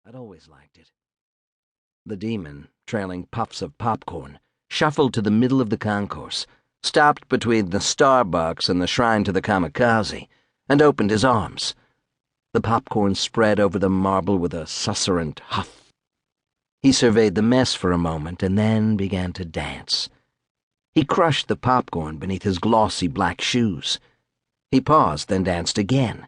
I'd always liked it. The demon, trailing puffs of popcorn, shuffled to the middle of the concourse, stopped between the Starbucks and the shrine to the kamikaze, and opened his arms. The popcorn spread over the marble with a susurrant huff. He surveyed the mess for a moment and then began to dance. He crushed the popcorn beneath his glossy black shoes. He paused, then danced again.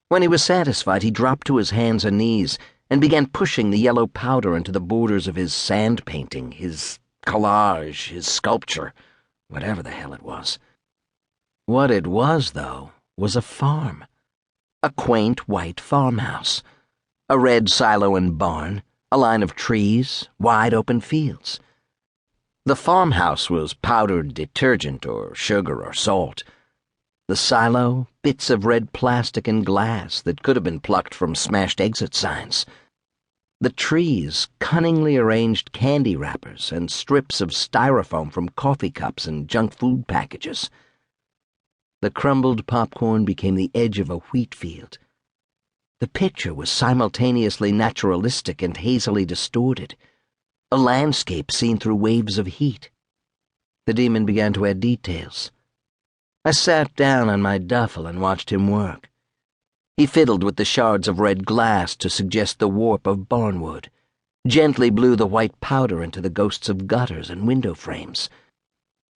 When he was satisfied, he dropped to his hands and knees and began pushing the yellow powder into the borders of his sand painting, his collage, his sculpture, whatever the hell it was. What it was, though, was a farm. A quaint white farmhouse. A red silo and barn, a line of trees, wide open fields. The farmhouse was powdered detergent or sugar or salt. The silo, bits of red plastic and glass that could have been plucked from smashed exit signs. The trees, cunningly arranged candy wrappers and strips of styrofoam from coffee cups and junk food packages. The crumbled popcorn became the edge of a wheat field. The picture was simultaneously naturalistic and hazily distorted, a landscape seen through waves of heat. The demon began to add details. I sat down on my duffel and watched him work. He fiddled with the shards of red glass to suggest the warp of barnwood, gently blew the white powder into the ghosts of gutters and window frames,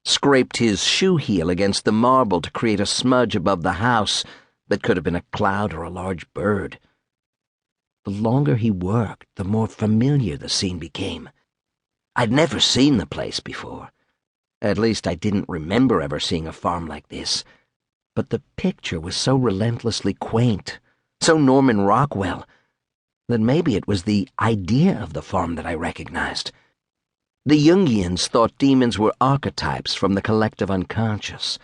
scraped his shoe heel against the marble to create a smudge above the house that could have been a cloud or a large bird. The longer he worked, the more familiar the scene became. I'd never seen the place before. At least I didn't remember ever seeing a farm like this. But the picture was so relentlessly quaint, so Norman Rockwell, that maybe it was the idea of the farm that I recognized. The Jungians thought demons were archetypes from the collective unconscious.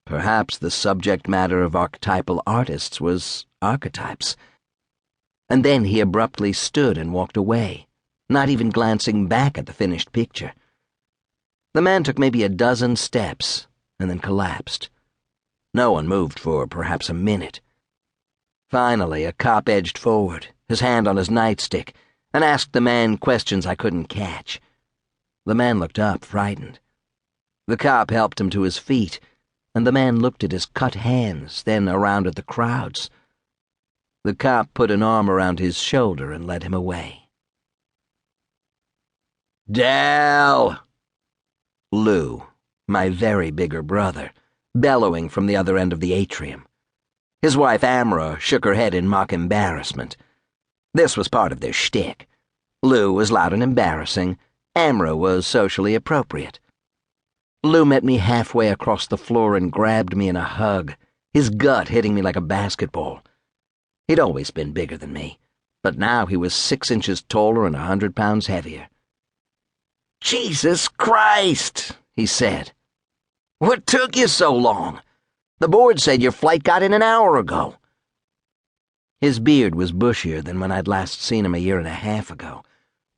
Perhaps the subject matter of archetypal artists was archetypes. And then he abruptly stood and walked away, not even glancing back at the finished picture. The man took maybe a dozen steps and then collapsed. No one moved for perhaps a minute. Finally, a cop edged forward, his hand on his nightstick, and asked the man questions I couldn't catch. The man looked up, frightened. The cop helped him to his feet, and the man looked at his cut hands, then around at the crowds. The cop put an arm around his shoulder and led him away. "Dal!" Lou, my very bigger brother, bellowing from the other end of the atrium. His wife Amra shook her head in mock embarrassment. This was part of their shtick. Lou was loud and embarrassing. Amra was socially appropriate. Lou met me halfway across the floor and grabbed me in a hug, his gut hitting me like a basketball. He'd always been bigger than me, but now he was 6 inches taller and 100 pounds heavier. "Jesus Christ," he said. "What took you so long? The board said your flight got in an hour ago." His beard was bushier than when I'd last seen him a year and a half ago,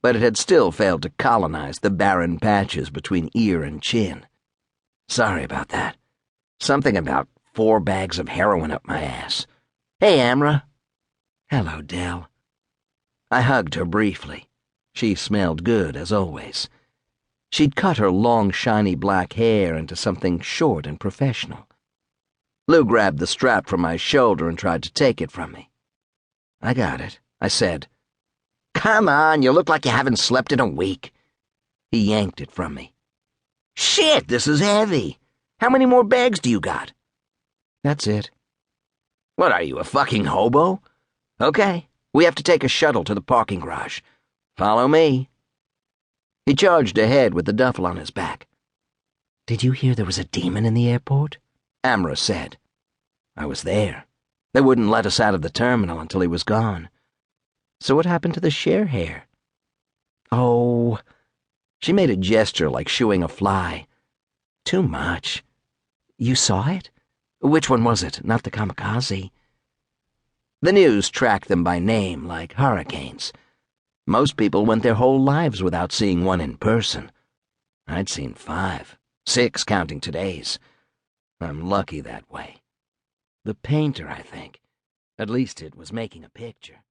but it had still failed to colonize the barren patches between ear and chin. Sorry about that. Something about 4 bags of heroin up my ass. "Hey, Amra." "Hello, Del." I hugged her briefly. She smelled good, as always. She'd cut her long, shiny black hair into something short and professional. Lou grabbed the strap from my shoulder and tried to take it from me. "I got it," I said. "Come on, you look like you haven't slept in a week." He yanked it from me. "Shit, this is heavy. How many more bags do you got?" "That's it." "What are you, a fucking hobo?" "Okay, we have to take a shuttle to the parking garage. Follow me." He charged ahead with the duffel on his back. "Did you hear there was a demon in the airport?" Amra said. "I was there. They wouldn't let us out of the terminal until he was gone." "So what happened to the share hair?" "Oh," she made a gesture like shooing a fly. "Too much." "You saw it? Which one was it? Not the kamikaze?" The news tracked them by name like hurricanes. Most people went their whole lives without seeing one in person. I'd seen 5, 6 counting today's. I'm lucky that way. The painter, I think. At least it was making a picture.